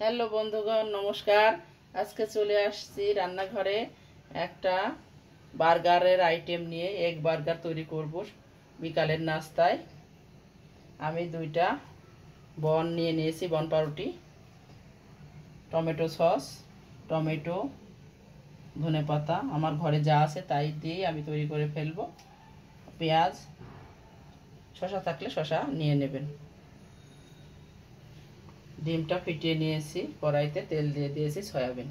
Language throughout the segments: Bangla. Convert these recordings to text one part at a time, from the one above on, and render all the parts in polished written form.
হ্যালো বন্ধুগণ, নমস্কার। আজকে চলে আসছি রান্নাঘরে একটা বার্গারের আইটেম নিয়ে। এগ বার্গার তৈরি করব বিকালের নাস্তায়। আমি দুইটা বন নিয়ে নিয়েছি, বন পাউরুটি, টমেটো সস, টমেটো, ধনেপাতা, আমার ঘরে যা আছে তাই দিয়ে আমি তৈরি করে ফেলবো। পেঁয়াজ, শসা থাকলে শসা নিয়ে নেবেন। ডিমটা ফিটিয়ে নিয়েছি, কড়াইতে তেল দিয়ে দিয়েছি সয়াবিন।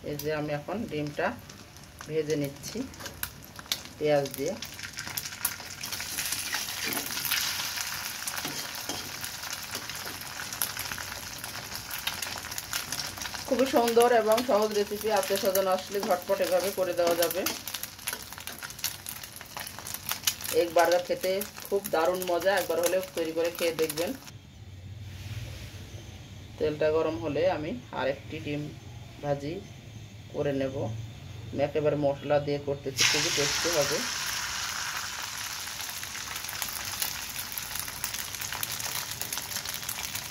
এই যে আমি এখন ডিমটা ভেজে নিচ্ছি পেঁয়াজ দিয়ে। খুবই সুন্দর এবং সহজ রেসিপি, আত্মীয় স্বজন আসলে ঝটপট এভাবে করে দেওয়া যাবে। এগ বার্গার খেতে খুব দারুণ মজা, একবার হলেও তৈরি করে খেয়ে দেখবেন। তেলটা গরম হলে আমি আরেকটি ডিম ভাজি করে নেব। আমি একেবারে মশলা দিয়ে করতেছি, খুবই টেস্টি হবে।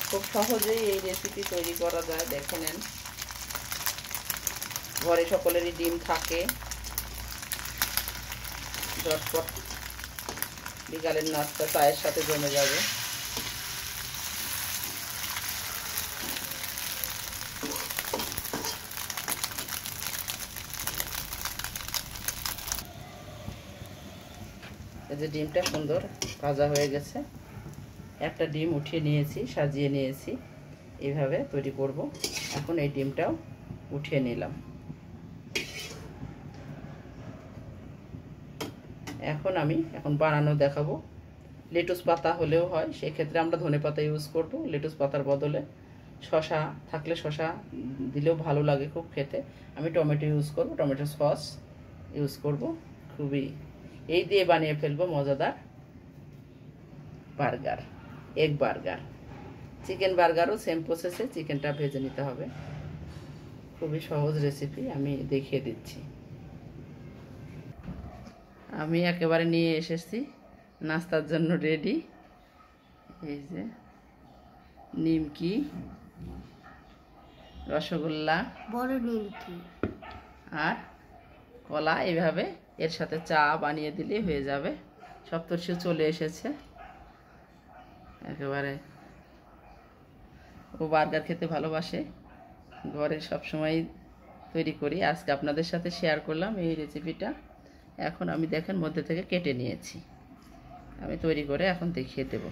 খুব সহজেই এই রেসিপি তৈরি করা যায়, দেখে নেন। ঘরে সকলেরই ডিম থাকে, ঝটপট বিকালের নাস্তা চায়ের সাথে জমে যাবে। এই যে ডিমটা সুন্দর ভাজা হয়ে গেছে, একটা ডিম উঠিয়ে নিয়েছি, সাজিয়ে নিয়েছি। এইভাবে তৈরি করব। এখন এই ডিমটাও উঠিয়ে নিলাম। এখন বানানো দেখাবো। লেটুস পাতা হলেও হয়, সেক্ষেত্রে আমরা ধনেপাতা ইউজ করব। লেটুস পাতার বদলে শসা থাকলে শসা দিলেও ভালো লাগে খুব খেতে। আমি টমেটো ইউজ করব, টমেটো সস ইউজ করব। খুবই এই দিয়ে বানিয়ে ফেলবো মজাদার বার্গার, এগ বার্গার। চিকেন বার্গারও সেম প্রসেসে চিকেনটা ভেজে নিতে হবে। খুবই সহজ রেসিপি, আমি দেখিয়ে দিচ্ছি। আমি একেবারে নিয়ে এসেছি নাস্তার জন্য রেডি। এই যে নিমকি, রসগোল্লা, বড় নিমকি আর কলা। এইভাবে এর সাথে চা বানিয়ে দিলে হয়ে যাবে। সপ্তর্ষি চলে এসেছে একেবারে। ও বার্গার খেতে ভালোবাসে, ঘরে সবসময় তৈরি করি। আজকে আপনাদের সাথে শেয়ার করলাম এই রেসিপিটা। এখন আমি দেখেন মধ্যে থেকে কেটে নিয়েছি, আমি তৈরি করে এখন দেখিয়ে দেব।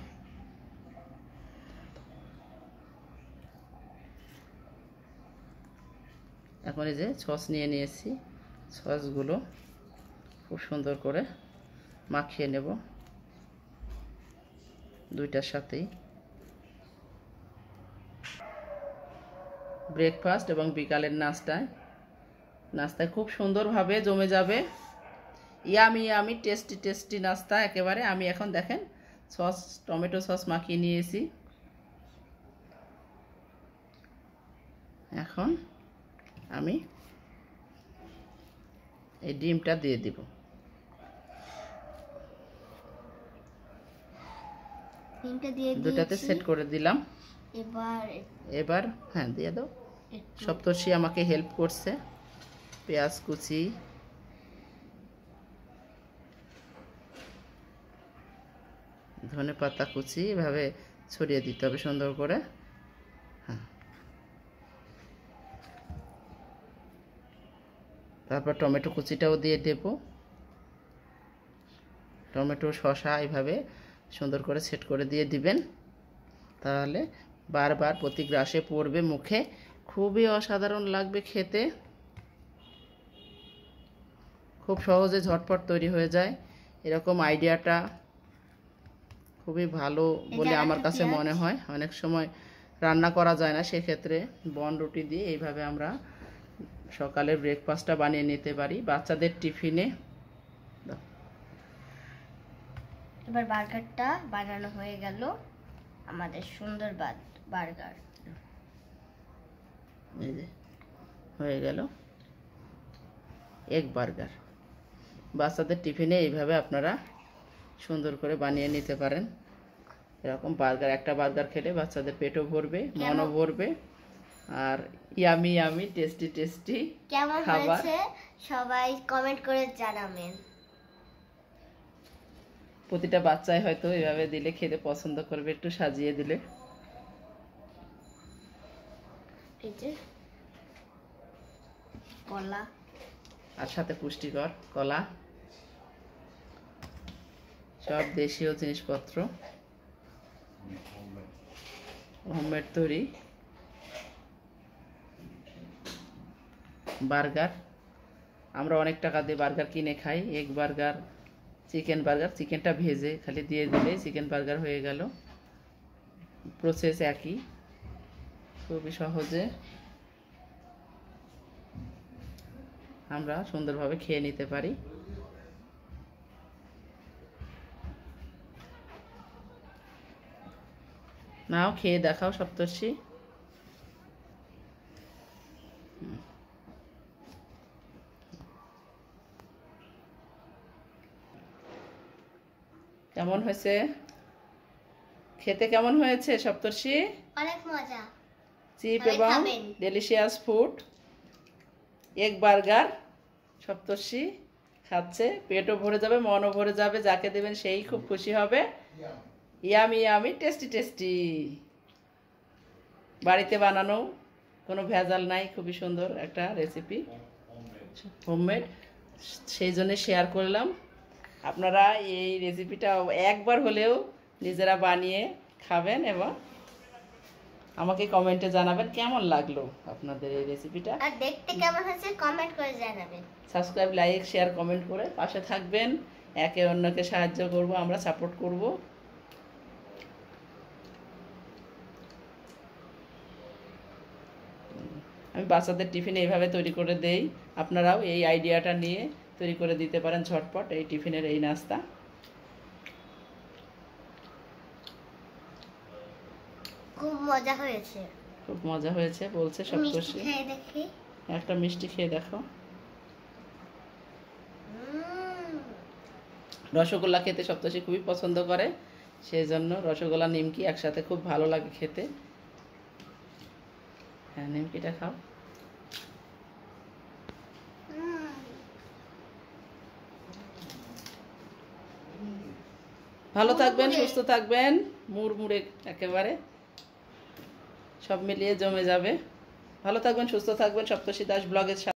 এখন এই যে সস নিয়ে নিয়েছি, সসগুলো খুব সুন্দর করে মাখিয়ে নেব দুইটার সাথেই। ব্রেকফাস্ট এবং বিকালের নাস্তায় খুব সুন্দরভাবে জমে যাবে। ইয়ামি ইয়ামি টেস্টি টেস্টি নাস্তা একেবারে। আমি এখন দেখেন টমেটো সস মাখিয়ে নিয়েছি। এখন আমি এই ডিমটা দিয়ে দিব। দুটাতে সেট করে দিলাম। এবার হ্যাঁ দিয়ে দাও। সপ্তর্ষি আমাকে হেল্প করছে। পেঁয়াজ কুচি, ধনেপাতা কুচি এভাবে ছড়িয়ে দিতে হবে সুন্দর করে। হ্যাঁ, তারপর টমেটো কুচিটাও দিয়ে দেব। টমেটো, শসা এভাবে সুন্দর করে সেট করে দিয়ে দিবেন, তাহলে বারবার প্রতি গ্রাসে পড়বে মুখে। খুবই অসাধারণ লাগবে খেতে। খুব সহজে ঝটপট তৈরি হয়ে যায়। এরকম আইডিয়াটা খুবই ভালো বলে আমার কাছে মনে হয়। অনেক সময় রান্না করা যায় না, সেক্ষেত্রে বন রুটি দিয়ে এইভাবে আমরা সকালের ব্রেকফাস্টটা বানিয়ে নিতে পারি বাচ্চাদের টিফিনে। এবার বার্গারটা বানানো হয়ে গেল, আমাদের সুন্দর বার্গার। এই যে হয়ে গেল এগ বার্গার। বাচ্চাদের টিফিনে এইভাবে আপনারা সুন্দর করে বানিয়ে নিতে পারেন। এরকম বার্গার, একটা বার্গার খেলে বাচ্চাদের পেটও ভরবে, মনও ভরবে, আর ইয়ামি ইয়ামি টেস্টি টেস্টি কেমন খাবার। হয়েছে সবাই কমেন্ট করে জানাবেন। প্রতিটা বাচ্চাই হয়তো এভাবে দিলে খেতে পছন্দ করবে, একটু সাজিয়ে দিলে। এই যে কলা, আর সাথে পুষ্টিকর কলা, সব দেশীয় জিনিসপত্র, হোমমেড তৈরি বার্গার। আমরা অনেক টাকা দিয়ে বার্গার কিনে খাই, এগ বার্গার, চিকেন বার্গার, চিকেনটা ভেজে খালি দিয়ে দিলেই চিকেন বার্গার হয়ে গেল। প্রসেস একই, খুবই সহজে আমরা সুন্দরভাবে খেয়ে নিতে পারি। নাও খেয়ে দেখাও সপ্তর্ষি। কেমন হয়েছে খেতে? কেমন হয়েছে সপ্তর্ষি? অনেক মজা। চিপ সবাই এবং খাবেন। ডেলিশিয়াস ফুড এগ বার্গার সপ্তর্ষি খাচ্ছে, পেটও ভরে যাবে, মনও ভরে যাবে, যাকে দেবেন সেই খুব খুশি হবে। ইয়ামি ইয়ামি টেস্টি টেস্টি, বাড়িতে বানানো, কোনো ভেজাল নাই, খুবই সুন্দর একটা রেসিপি, হোমমেড, সেই জন্য শেয়ার করলাম। আপনারা এই রেসিপিটা একবার হলেও নিজেরা বানিয়ে খাবেন এবং আমাকে কমেন্টে জানাবেন কেমন লাগলো আপনাদের এই রেসিপিটা। আর দেখতে কেমন হয়েছে কমেন্ট করে জানাবেন। সাবস্ক্রাইব, লাইক, শেয়ার, কমেন্ট করে পাশে থাকবেন, একে অন্যকে সাহায্য করব, আমরা সাপোর্ট করব। আমি বাচ্চাদের টিফিনে এইভাবে তৈরি করে দেই, আপনারাও এই আইডিয়াটা নিয়ে তৈরি করে দিতে পারেন ঝটপট এই টিফিনের এই নাস্তা। খুব মজা হয়েছে। খুব মজা হয়েছে বলছে মিষ্টি সপ্তর্ষি। খেয়ে দেখি। একটা মিষ্টি খেয়ে দেখো। রসগোল্লা খেতে সপ্তর্ষি খুবই পছন্দ করে, সেই জন্য রসগোল্লা নিমকি একসাথে খুব ভালো লাগে খেতে। হ্যাঁ, নিমকিটা খাও। ভালো থাকবেন, সুস্থ থাকবেন, মুড়মুড়ে একেবারে সব মিলিয়ে জমে যাবে। ভালো থাকবেন, সুস্থ থাকবেন। সপ্তর্ষি দাস ব্লগের